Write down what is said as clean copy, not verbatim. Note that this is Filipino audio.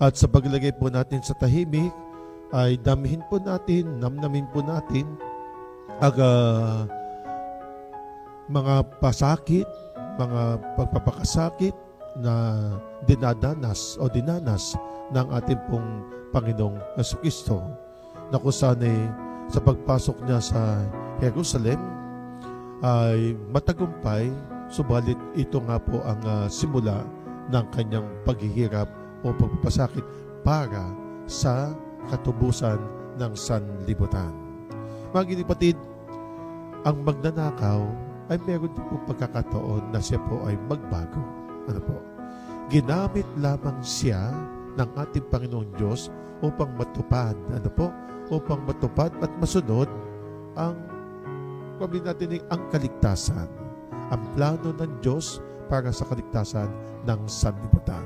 At sa paglagay po natin sa tahimik, ay damihin po natin, namnamin po natin ang mga pasakit, mga pagpapakasakit na dinadanas o dinanas ng ating pong Panginoong Jesucristo, na kung saan sa pagpasok niya sa Jerusalem ay matagumpay, subalit ito nga po ang simula ng kanyang paghihirap o pagpapasakit para sa katubusan ng sanlibutan. Mga kapatid, ang magnanakaw ay meron din po pagkakataon na siya po ay magbago. Ano po? Ginamit lamang siya ng ating Panginoong Diyos upang matupad. Ano po? Upang matupad at masunod ang ang kaligtasan. Ang plano ng Diyos para sa kaligtasan ng sanlibutan.